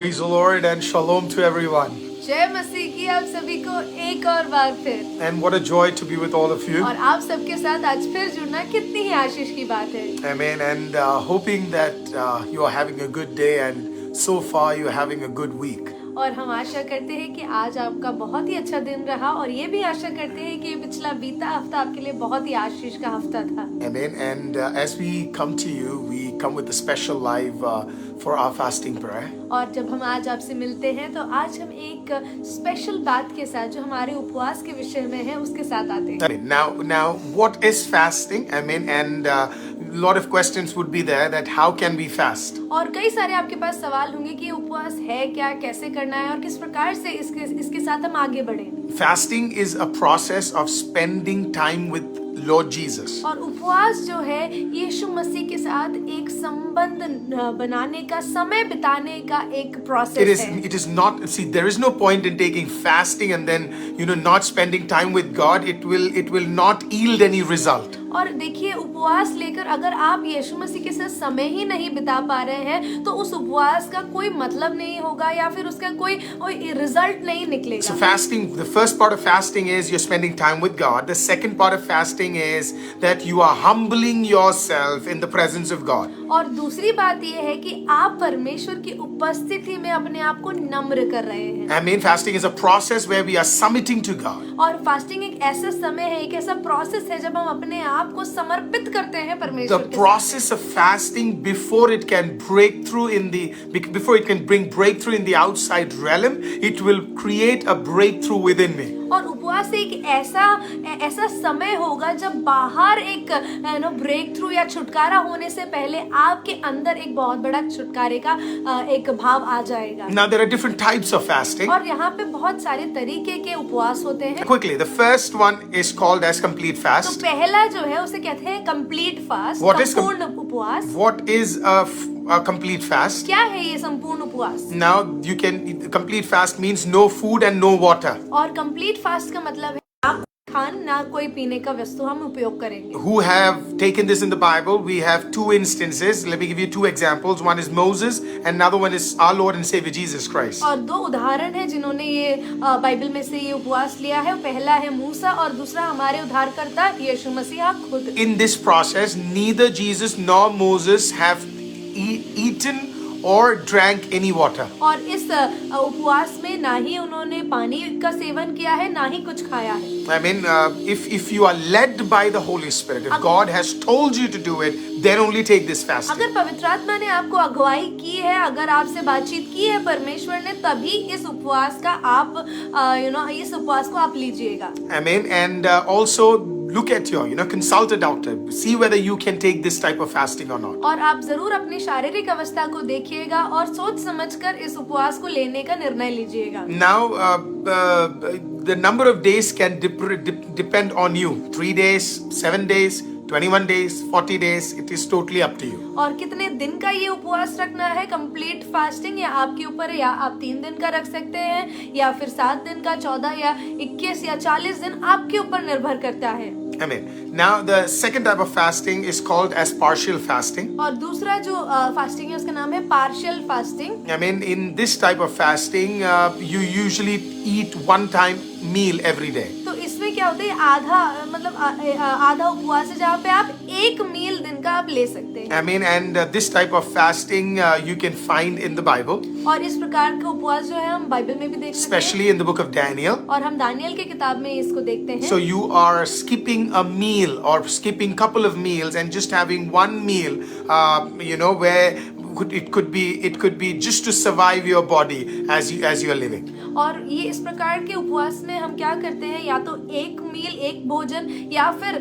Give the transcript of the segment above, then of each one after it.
Praise the Lord and shalom to everyone. जय मसीह की आप सभी को एक और बार फिर And what a joy to be with all of you. और आप सबके साथ आज फिर जुड़ना कितनी ही आशीष की बात है। Amen. And hoping that you are having a good day and so far you are having a good week. और हम आशा करते हैं कि आज आपका बहुत ही अच्छा दिन रहा और ये भी आशा करते हैं कि पिछला बीता हफ्ता आपके लिए बहुत ही आशीष का हफ्ता था। Amen. And as we come to you, we come with a special live for our fasting prayer. और जब हम आज आपसे मिलते हैं तो आज हम एक स्पेशल बात के साथ जो हमारे उपवास के विषय में है उसके साथ आते हैं। Amen. Now, what is fasting? Amen. And a lot of questions would be there that how can we fast? और कई सारे आपके पास सवाल होंगे कि उपवास है क्या, कैसे करना है और किस प्रकार से इसके साथ हम आगे बढ़ें। Fasting is a process of spending time with Lord Jesus. और उपवास जो है यीशु मसीह के साथ एक संबंध बनाने का, समय बिताने का एक प्रोसेस है। It is not, see, there is no point in taking fasting and then, not spending time with God. It will not yield any result. और देखिए, उपवास लेकर अगर आप यीशु मसीह के साथ समय ही नहीं बिता पा रहे हैं तो उस उपवास का कोई मतलब नहीं होगा या फिर उसका कोई रिजल्ट नहीं निकलेगा। So fasting, the first part of fasting is you're spending time with God. The second part of fasting is that you are humbling yourself in the presence of God. और दूसरी बात यह है कि आप परमेश्वर की उपस्थिति में अपने आप को नम्र कर रहे हैं। I mean, fasting is a process where we are submitting to God. और फास्टिंग एक ऐसा समय है, एक ऐसा प्रोसेस है जब हम अपने आप को समर्पित करते हैं परमेश्वर के The process of fasting before it can bring breakthrough in the outside realm, it will create a breakthrough within me. और उपवास एक ऐसा समय होगा जब बाहर एक ब्रेक थ्रू या छुटकारा होने से पहले आपके अंदर एक बहुत बड़ा छुटकारे का एक भाव आ जाएगा। Now there are different types of fasting. और यहाँ पे बहुत सारे तरीके के उपवास होते हैं। Quickly, the first one is called as complete तो fast. पहला जो है उसे कहते हैं कंप्लीट फास्ट, संपूर्ण उपवास। What is a complete fast? क्या है ये संपूर्ण उपवास? Now complete fast means no food and no water. और कंप्लीट फास्ट का मतलब है आप ना कोई पीने का वस्तु हम उपयोग करेंगे। Who have taken this in the Bible? We have two instances. Let me give you two examples. One is Moses and another one is our Lord and Savior Jesus Christ. और दो उदाहरण हैं जिन्होंने ये बाइबल में से ये उपवास लिया है। पहला है मूसा और दूसरा हमारे उद्धारकर्ता यीशु मसीह खुद। In this process, neither Jesus nor Moses have eaten or drank any water. और इस उपवास में ना ही उन्होंने पानी का सेवन किया है ना ही कुछ खाया है। I mean, if you are led by the Holy Spirit, if God has told you to do it, then only take this fasting. अगर पवित्र आत्मा ने आपको अगुवाई की है, अगर आपसे बातचीत की है परमेश्वर ने, तभी इस उपवास का आप इस उपवास को आप लीजिएगा। I mean, and also look at consult a doctor, see whether you can take this type of fasting or not. और आप जरूर अपनी शारीरिक अवस्था को देखिएगा और सोच समझकर इस उपवास को लेने का निर्णय लीजिएगा। Now, the number of days can depend on you. 3 days, 7 days, 21 days, 40 days, it is totally up to you. और कितने दिन का ये उपवास रखना है कंप्लीट फास्टिंग या आपके ऊपर है, या आप 3 दिन का रख सकते हैं या फिर 7 दिन का, 14 या 21 या 40 दिन आपके ऊपर निर्भर करता है। Amen. Now the second type of fasting is called as partial fasting. और दूसरा जो फास्टिंग है उसका नाम है partial fasting. I mean, in this type of fasting, you usually eat one time meal every day. तो इसमें क्या होता है, आधा उपवास है जहाँ पे आप एक मील दिन का आप ले सकते हैं। I mean, and this type of fasting you can find in the Bible. और इस प्रकार का उपवास जो है हम बाइबल में भी देख सकते हैं। Especially in the book of Daniel. और हम दानियल की किताब में इसको देखते हैं। So you are skipping a meal or skipping couple of meals and just having one meal, where it could be just to survive your body as you are living. और ये इस प्रकार के उपवास में हम क्या करते हैं, या तो एक मील, एक भोजन या फिर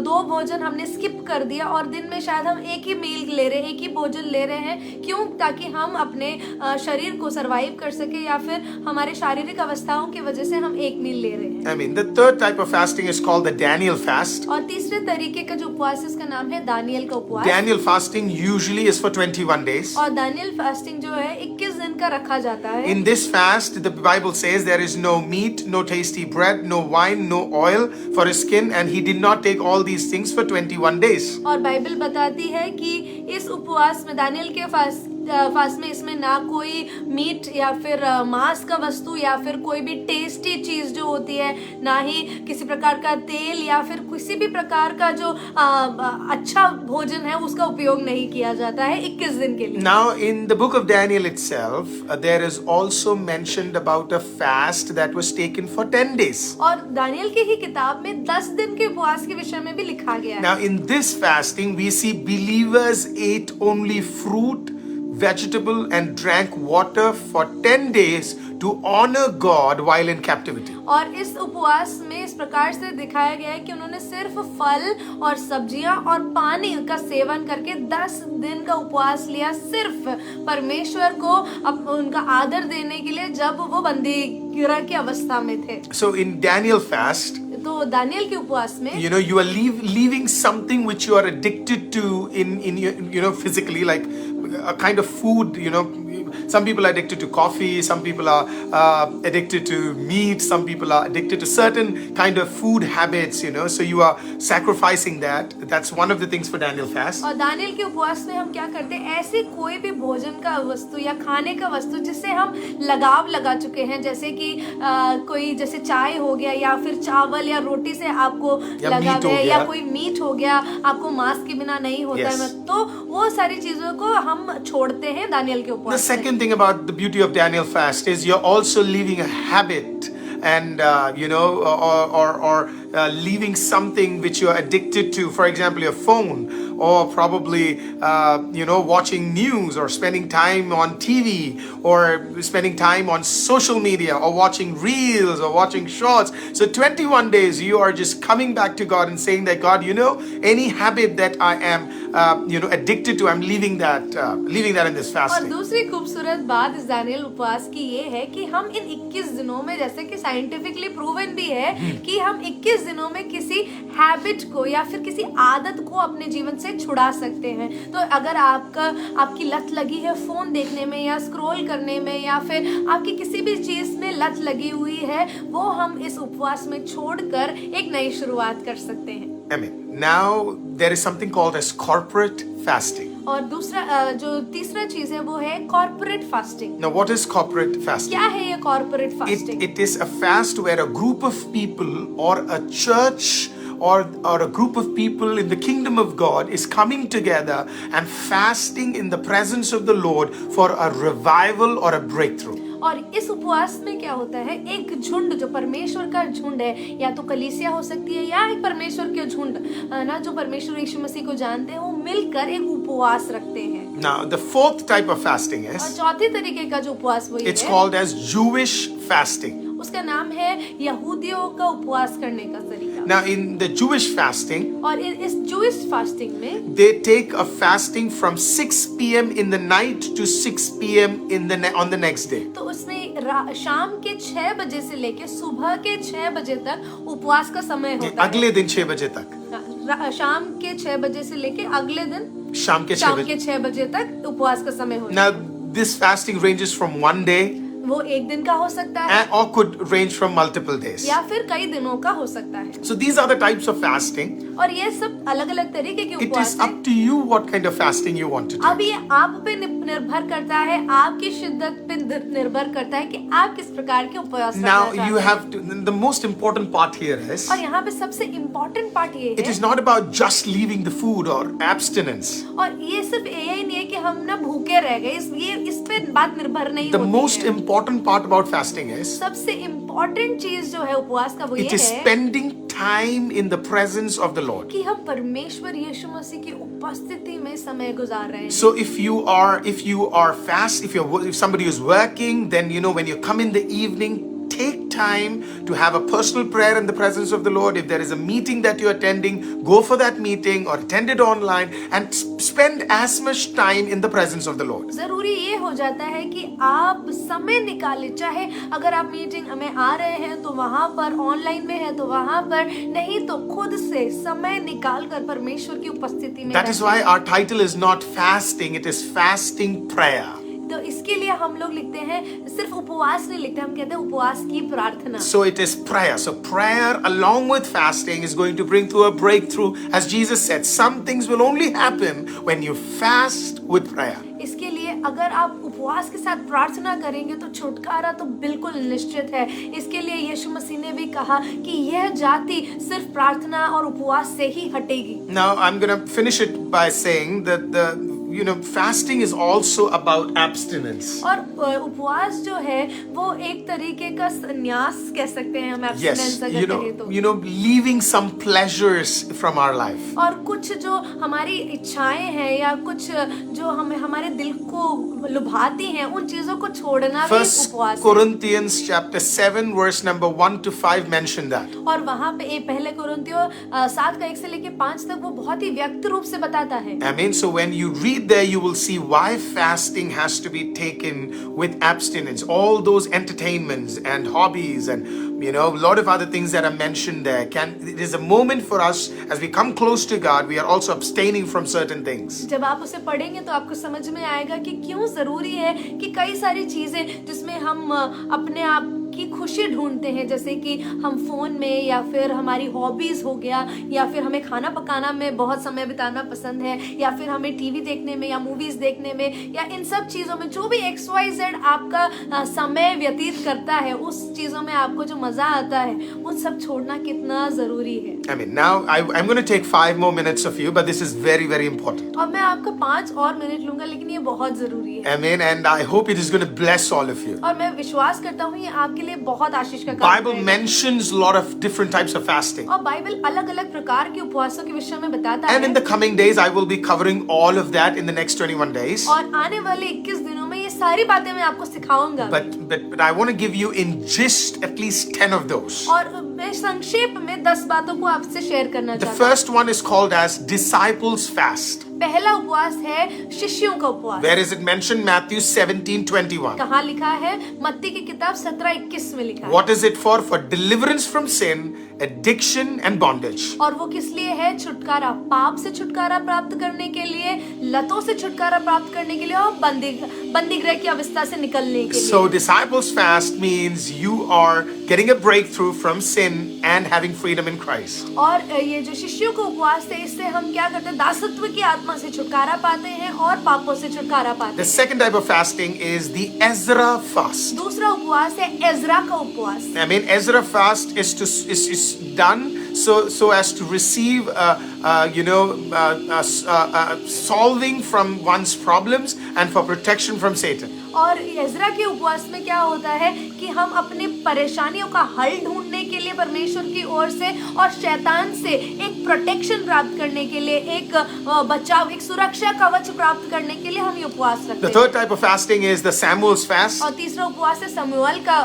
2 भोजन हमने स्किप कर दिया और दिन में शायद हम एक ही मील ले रहे हैं, एक ही भोजन ले रहे हैं। क्यों? ताकि हम अपने शरीर को सरवाइव कर सके या फिर हमारे शारीरिक अवस्थाओं की वजह से हम एक मील ले रहे हैं। I mean, the third type of fasting is called the Daniel fast. और तीसरे तरीके का जो उपवास है उसका नाम है दानियल का उपवास। Daniel fasting usually is for 21 days. और दानियल फास्टिंग जो है 21 दिन का रखा जाता है। In this fast, the Bible says there is no meat, no tasty bread, no wine, no oil for his skin, and he did not take all these things for 21 days. और Bible बताती है कि इस उपवास में, Daniel के fast में इसमें ना कोई मीट या फिर मांस का वस्तु या फिर कोई भी टेस्टी चीज जो होती है, ना ही किसी प्रकार का तेल या फिर किसी भी प्रकार का जो अच्छा भोजन है उसका उपयोग नहीं किया जाता है 21 दिन के लिए। Now, in the book of Daniel itself, there is also mentioned about a fast that was taken for 10 days. और दानियल की ही किताब में 10 दिन के उपवास के विषय में भी लिखा गया है। Now, in this fasting, we see believers ate only fruit, vegetable, and drank water for 10 days to honor God while in captivity. और इस उपवास में इस प्रकार से दिखाया गया है कि उन्होंने सिर्फ फल और सब्जियां और पानी का सेवन करके 10 दिन का उपवास लिया, सिर्फ परमेश्वर को उनका आदर देने के लिए जब वो बंदी गिरह की अवस्था में थे। So in Daniel fast, तो दानियल के उपवास में you are leaving something which you are addicted to in your, physically, like a kind of food. Some people are addicted to coffee, some people are addicted to meat, some people are addicted to certain kind of food habits, so you are sacrificing that. That's one of the things for Daniel fast. और Daniel के उपवास में हम क्या करते हैं, ऐसे कोई भी भोजन का वस्तु या खाने का वस्तु जिससे हम लगाव लगा चुके हैं, जैसे कि कोई जैसे चाय हो गया या फिर चावल या रोटी से आपको लगाव है, या कोई मीट हो गया, आपको मांस के बिना नहीं होता है, तो वो सारी चीजों को हम छोड़ते हैं दानियल के उपवास। The second thing about the beauty of Daniel fast is you're also leaving a habit and leaving something which you're addicted to, for example your phone, or probably watching news or spending time on TV or spending time on social media or watching reels or watching shorts. So 21 days you are just coming back to God and saying that God, any habit that I am addicted to, I'm leaving that in this fasting. और दूसरी खूबसूरत बात इस Daniel उपवास की ये है कि हम इन 21 दिनों में, जैसे कि साइंटिफिकली प्रूवन भी है कि हम 21 दिनों में किसी हैबिट को या फिर किसी आदत को अपने जीवन से छुड़ा सकते हैं। तो अगर आपकी लत लगी है फोन देखने में या स्क्रॉल करने में या फिर आपकी किसी भी चीज में लत लगी हुई है, वो हम इस उपवास में छोड़कर एक नई शुरुआत कर सकते हैं। Amen. Now there is something called as corporate fasting. और दूसरा जो तीसरा चीज है वो है corporate fasting. Now what is corporate fasting? क्या है ये corporate fasting? It is a fast where a group of people or a church or a group of people in the kingdom of God is coming together and fasting in the presence of the Lord for a revival or a breakthrough. और इस उपवास में क्या होता है, एक झुंड जो परमेश्वर का झुंड है, या तो कलीसिया हो सकती है या एक परमेश्वर के झुंड ना, जो परमेश्वर यीशु मसीह को जानते हैं, वो मिलकर एक उपवास रखते हैं। Now the fourth type of fasting is, और चौथी तरीके का जो उपवास वो it's called as Jewish fasting. उसका नाम है यहूदियों का उपवास करने का तरीका। Now in the Jewish fasting, और इस जूइश फास्टिंग में they take a fasting from 6 p.m. in the night to 6 p.m. on the next day. तो उसमें शाम के 6 बजे से लेके सुबह के 6 बजे तक उपवास का समय होता है। अगले दिन 6 बजे तक, शाम के 6 बजे से लेके अगले दिन शाम के 6 बजे तक उपवास का समय होता है। Now this fasting ranges from one day, वो एक दिन का हो सकता है, or could range from multiple days. या फिर कई दिनों का हो सकता है। So these are the types of fasting. और ये सब अलग-अलग तरीके के It उपवास is हैं। up to you what kind of fasting you want to do. अब ये आप पे निर्भर करता है, आपकी शिद्दत पे निर्भर करता है कि आप किस प्रकार के उपवास करना Now चाहते you हैं। have to, the most important part here is, और यहाँ पे सबसे इम्पोर्टेंट पार्ट ये it है, is not about just leaving the food or abstinence. और ये सिर्फ यही नहीं है कि हम ना भूखे रह गए, इस पे बात निर्भर नहीं The होती most है। important part about fasting is, सबसे इम्पोर्टेंट चीज जो है उपवास का वो ये it is है spending time in the presence of the Lord. कि हम परमेश्वर यीशु मसीह की उपस्थिति में समय गुजार रहे हैं। So if you are fast, if somebody is working, then when you come in the evening, take time to have a personal prayer in the presence of the Lord. If there is a meeting that you're attending, go for that meeting or attend it online and spend as much time in the presence of the Lord. जरूरी ये हो जाता है कि आप समय निकालें, चाहे अगर आप मीटिंग में आ रहे हैं तो वहां पर, ऑनलाइन में है तो वहां पर, नहीं तो खुद से समय निकाल कर परमेश्वर की उपस्थिति में। That is why our title is not fasting, it is fasting prayer. तो इसके लिए हम लोग लिखते हैं, सिर्फ उपवास नहीं लिखते, हम कहते हैं उपवास की प्रार्थना। So it is prayer. So prayer along with fasting is going to bring through a breakthrough. As Jesus said, some things will only happen when you fast with prayer. इसके लिए अगर आप उपवास के साथ प्रार्थना करेंगे तो छुटकारा तो बिल्कुल निश्चित है। इसके लिए यीशु मसीह ने भी कहा कि यह जाति सिर्फ प्रार्थना और उपवास से ही हटेगी। Now I'm going to finish it by saying that fasting is also about abstinence. और उपवास जो है वो एक तरीके का संन्यास कह सकते हैं हम, Yes, एब्स्टिनेंस अगर कहें तो। leaving some pleasures from our life. और कुछ जो हमारी इच्छाएं हैं या कुछ जो हमें हमारे दिल को लुभाती हैं उन चीजों को छोड़ना भी First उपवास है। Corinthians chapter 7 verse number 1 to 5 mention that. और वहाँ पे पहले कुरिन्थियों 7 का 1 से लेके 5 तक वो बहुत ही व्यक्त रूप से बताता है। I mean, so when you read there, you will see why fasting has to be taken with abstinence. All those entertainments and hobbies and a lot of other things that are mentioned there. It is a moment for us as we come close to God, we are also abstaining from certain things. जब आप उसे पढ़ेंगे तो आपको समझ में आएगा कि क्यों जरूरी है कि कई सारी चीजें जिसमें हम अपने आप की खुशी ढूंढते हैं, जैसे कि हम फोन में या फिर हमारी हॉबीज हो गया या फिर हमें खाना पकाना में बहुत समय बिताना पसंद है या फिर हमें टीवी देखने में या मूवीज देखने में या इन सब चीजों में जो भी XYZ आपका समय व्यतीत करता है उस चीजों में आपको जो मजा आता है उन सब छोड़ना कितना जरूरी है। I mean, now I'm going to take 5 more minutes of you, but this is very, very important. और मैं आपका 5 और मिनट लूंगा, लेकिन ये बहुत जरूरी है। Amen. And I hope it is going to bless all of you. और मैं विश्वास करता हूँ ये आपके लिए बहुत आशीष का काम Bible है। mentions a lot of different types of fasting. और बाइबल अलग-अलग प्रकार के उपवासों के विषय में बताता And in है। the coming days, I will be covering all of that in the next 21 days. और आने वाले 21 दिनों में ये सारी बातें मैं आपको सिखाऊंगा। But I want to give you in just at least 10 of those. और मैं संक्षेप में 10 बातों को आपसे शेयर करना The चाहता हूँ। first one is called as disciples fast. पहला उपवास है शिष्यों का उपवास। Where is it mentioned? Matthew 17:21. कहाँ लिखा है? मत्ती की किताब 17:21 में लिखा है। What is it for? For deliverance from sin, addiction and bondage. और वो किस लिए है? छुटकारा, पाप से छुटकारा प्राप्त करने के लिए, लतों से छुटकारा प्राप्त करने के लिए और बंदी गृह की अवस्था से निकलने के लिए। So disciples fast means you are getting a breakthrough from sin and having freedom in Christ. और ये जो शिष्यों को उपवास है इससे हम क्या करते हैं? दासत्व की आत्मा से छुटकारा पाते हैं और पापों से छुटकारा पाते The हैं। second type of fasting is the Ezra fast. दूसरा उपवास है एजरा का उपवास। I mean, Ezra fast is done so as to receive solving from one's problems and for protection from Satan. और एजरा के उपवास में क्या होता है कि हम अपनी परेशानियों का हल ढूंढने के लिए परमेश्वर की ओर से और शैतान से एक प्रोटेक्शन प्राप्त करने के लिए, एक बचाव, एक सुरक्षा कवच प्राप्त करने के लिए हम ये उपवास रखते The हैं। third type of fasting is the Samuel's fast. और तीसरा उपवास है शमूएल का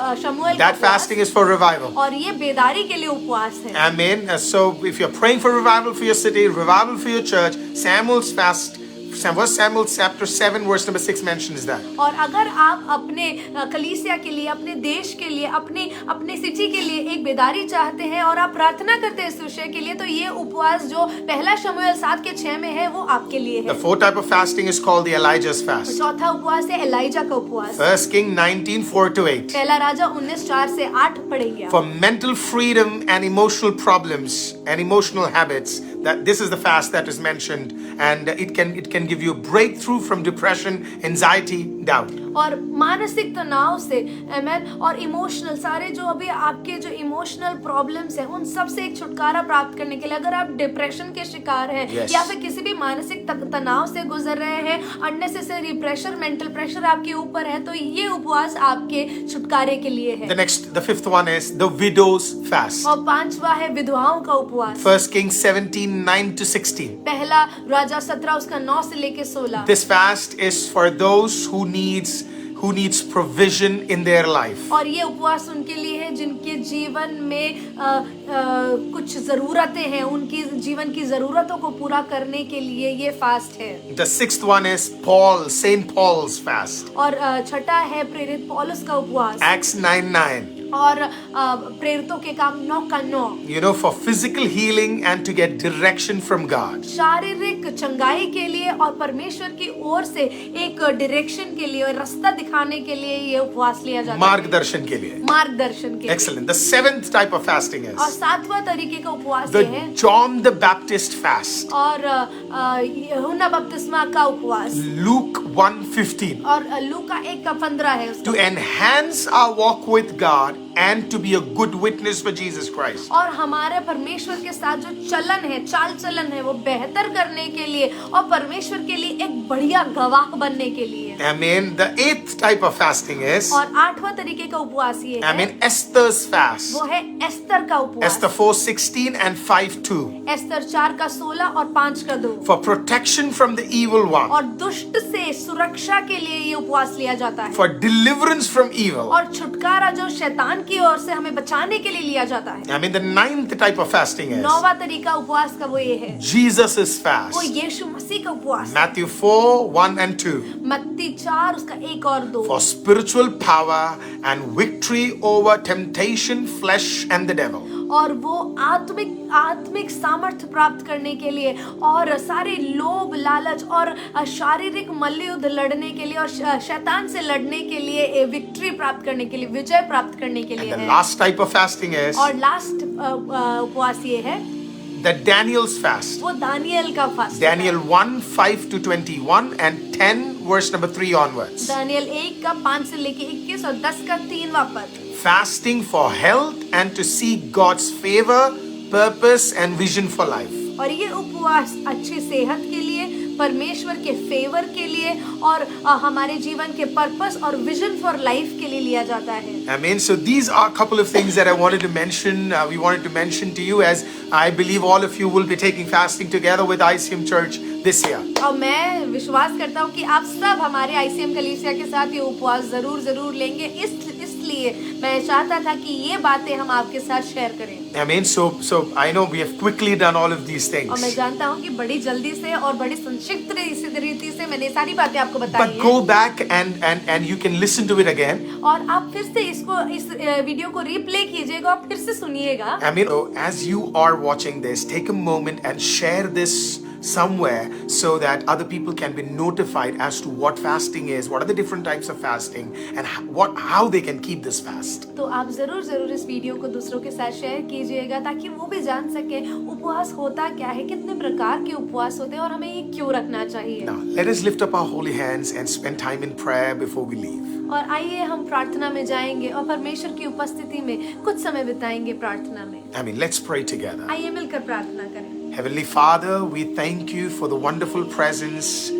That fasting is for revival. और ये बेदारी के लिए उपवास है। Amen. So if you're praying for revival for your city, revival for your church, Samuel's fast, 1 Samuel chapter 7 verse number 6 mentions that. और अगर आप अपने कलीसिया के लिए, अपने देश के लिए, अपने सिटी के लिए एक बेदारी चाहते हैं और आप प्रार्थना करते हैं इस विषय के लिए, तो ये उपवास जो पहला शमूएल 7:6 में है वो आपके लिए The है। fourth type of fasting is called the Elijah's fast. चौथा उपवास है एलाइजा का उपवास। 1 King 19:4-8. पहला राजा 19:4-8 पढ़ेंगे। For mental freedom and emotional problems and emotional habits, that this is the fast that is mentioned, and it can give you a breakthrough from depression, anxiety, doubt. और मानसिक तनाव से, आमेन, और इमोशनल सारे जो अभी आपके जो इमोशनल प्रॉब्लम्स हैं उन सब से एक छुटकारा प्राप्त करने के लिए, अगर आप डिप्रेशन के शिकार हैं Yes. या फिर किसी भी मानसिक तनाव से गुजर रहे हैं, अननेसेसरी प्रेशर, मेंटल प्रेशर आपके ऊपर है, तो ये उपवास आपके छुटकारे के लिए है। The fifth one is the widow's fast. और पांचवा है विधवाओं का उपवास। 1 Kings 17:9-16. पहला राजा 17 उसका 9 से लेके 16। This fast is for those who needs provision in their life. और ये उपवास उनके लिए है जिनके जीवन में कुछ जरूरतें हैं, उनकी जीवन की जरूरतों को पूरा करने के लिए ये फास्ट है। The sixth one is St. Paul's fast. और छठा है प्रेरित पौलुस का उपवास। Acts 9:9. और प्रेरितों के काम 9:9। For physical healing and to get direction from God. शारीरिक चंगाई के लिए और परमेश्वर की ओर से एक डायरेक्शन के लिए और रास्ता दिखाने के लिए ये उपवास लिया जाता है। मार्गदर्शन के लिए. मार्गदर्शन के लिए। Excellent. The seventh type of fasting और is 7वां तरीके का उपवास the ये है। John the Baptist fast. और यूहन्ना बपतिस्मा का उपवास। Luke 1:15. और लूका 1:15 है उसका। To enhance our walk with God and to be a good witness for Jesus Christ. और हमारे परमेश्वर के साथ जो चलन है, चाल चलन है, वो बेहतर करने के लिए और परमेश्वर के लिए एक बढ़िया गवाह बनने के लिए। Amen. The 8th type of fasting is, और 8वां तरीके का उपवास ये है। Amen, Esther's fast. वो है एस्तर का उपवास। Esther 4:16 and 5:2. एस्तर 4:16 और 5:2। For protection from the evil one. और दुष्ट से सुरक्षा के लिए ये उपवास लिया जाता है। For deliverance from evil. और छुटकारा जो शैतान की ओर से हमें बचाने के लिए लिया जाता है। I mean, the 9th type of fasting is 9वां तरीका उपवास का वो ये है। Jesus' वो fast. यीशु मसीह का उपवास। Matthew 4:1 and 2. मत्ती 4 उसका 1 और 2। For spiritual power and victory over temptation, flesh and the devil. और वो आत्मिक सामर्थ्य प्राप्त करने के लिए और सारे लोभ लालच और शारीरिक मल्लयुद्ध लड़ने के लिए और शैतान से लड़ने के लिए विक्ट्री प्राप्त करने के लिए, विजय प्राप्त करने के लिए And the है। last type of fasting is और लास्ट उपवास ये है the Daniel's fast. वो दानियल का fast. Daniel 1:5-21 and 10 verse number 3 onwards. Daniel 1:5 से लेके 21 और 10:3 पद। Fasting for health and to seek God's favor, purpose and vision for life. और ये उपवास अच्छी सेहत के लिए, परमेश्वर के फेवर के लिए और हमारे जीवन के पर्पस और विजन फॉर लाइफ के लिए लिया जाता है। Amen. So these are a couple of things that I wanted to mention. We wanted to mention to you, as I believe all of you will be taking fasting together with ICM Church this year. और मैं विश्वास करता हूँ कि आप सब हमारे ICM कलीसिया के साथ ये उपवास जरूर लेंगे। इसलिए मैं चाहता था कि ये बातें हम आपके साथ शेयर करें। Amen. So I know we have quickly done all of these और मैं things. जानता हूँ कि बड़ी जल्दी से और बड़ी संक्षिप्त रीति से मैंने सारी बातें आपको बताई But go back and you can listen to it again. और आप फिर से इस वीडियो को रिप्ले कीजिएगा और फिर से सुनिएगा। I mean, as you are watching this, take a moment and share this somewhere so that other people can be notified as to what fasting is, what are the different types of fasting, and how they can keep this fast. तो आप जरूर इस video को दूसरों के साथ share कीजिएगा ताकि वो भी जान सके उपवास होता क्या है, कितने प्रकार के उपवास होते हैं और हमें ये क्यों रखना चाहिए। Now, let us lift up our holy hands and spend time in prayer before we leave. और आइए हम प्रार्थना में जाएंगे और परमेश्वर की उपस्थिति में कुछ समय बिताएंगे प्रार्थना में। I mean, let's pray together. आइए मिलकर प्रार्थना करें। Heavenly Father, we thank you for the wonderful presence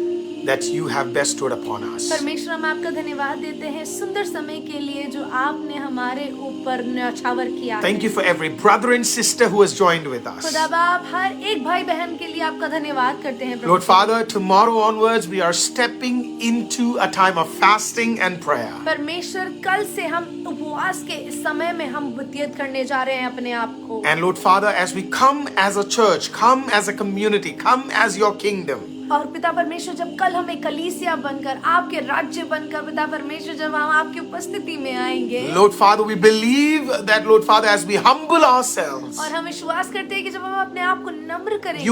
that you have bestowed upon us. परमेश्वर, हम आपका धन्यवाद देते हैं सुंदर समय के लिए जो आपने हमारे ऊपर न्यौछावर किया। Thank you for every brother and sister who has joined with us. खुदा बाप हर एक भाई बहन के लिए आपका धन्यवाद करते हैं। Lord Father, tomorrow onwards we are stepping into a time of fasting and prayer. परमेश्वर, कल से हम उपवास के इस समय में हम व्यतीत करने जा रहे हैं अपने आप को। And Lord Father, as we come as a church, come as a community, come as your kingdom. और पिता परमेश्वर, जब कल हम एक कलीसिया बनकर, आपके राज्य बनकर, पिता परमेश्वर, जब हम आपकी उपस्थिति में आएंगे, Lord Father, we believe that, Lord Father, as we humble ourselves, और हम विश्वास करते हैं कि जब हम अपने आप को नम्र करेंगे,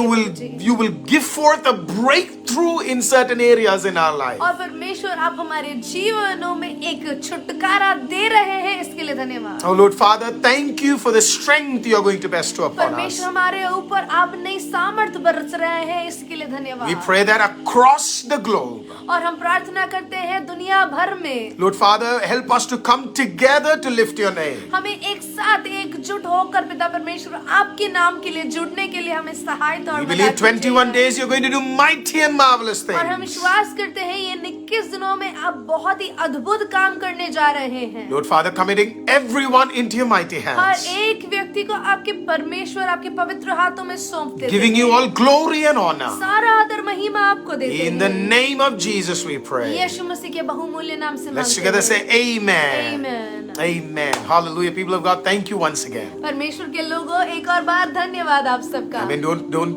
you will give forth a breakthrough in certain areas in our life. और परमेश्वर आप हमारे जीवनों में एक छुटकारा दे रहे हैं, इसके लिए धन्यवाद। Oh Lord Father, thank you for the strength you are going to bestow upon us. परमेश्वर, हमारे ऊपर आप नई सामर्थ्य बरस रहे हैं, इसके लिए धन्यवाद। We pray that across the globe, और हम प्रार्थना करते हैं दुनिया भर में, Lord Father, help us to come together to lift your name. हमें एक साथ एकजुट होकर पिता परमेश्वर आपके नाम के लिए जुड़ने के लिए हमें सहायता और We believe 21 days you're going to do mighty and marvelous और हम things. विश्वास करते हैं ये 21 दिनों में आप बहुत ही अद्भुत काम करने जा रहे हैं। Lord Father, committing everyone into your mighty her hands, एक व्यक्ति को आपके परमेश्वर आपके पवित्र हाथों में सौंप देते giving you हैं। all glory and honor. सारा आदर महिमा आपको देते In the हैं। name of Jesus we pray. यीशु मसीह के बहुमूल्य नाम से Let's मांगते together हैं। say amen. Amen. Amen. Hallelujah. People of God, thank you once again. परमेश्वर के लोगों, एक और बार धन्यवाद आप सबका। I mean,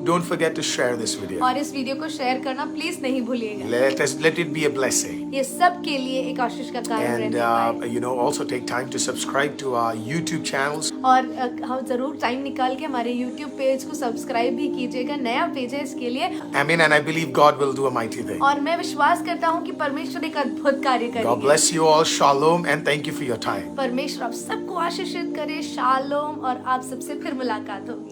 don't forget to share this video. और इस वीडियो को शेयर करना प्लीज नहीं भूलिएगा। Let it be a blessing. ये सब के लिए एक आशीष का कारण And रहने पाए। also take time to subscribe to our YouTube channels. और हम जरूर टाइम निकाल के हमारे YouTube पेज को सब्सक्राइब भी कीजिएगा, नया पेज है इसके लिए। Amen. And I believe God will do a mighty thing. और मैं विश्वास करता हूँ कि परमेश्वर एक अद्भुत कार्य God करेंगे। bless you all. Shalom. And thank you for your time. परमेश्वर आप सबको आशीषित करे। शालोम। और आप सबसे फिर मुलाकात होगी।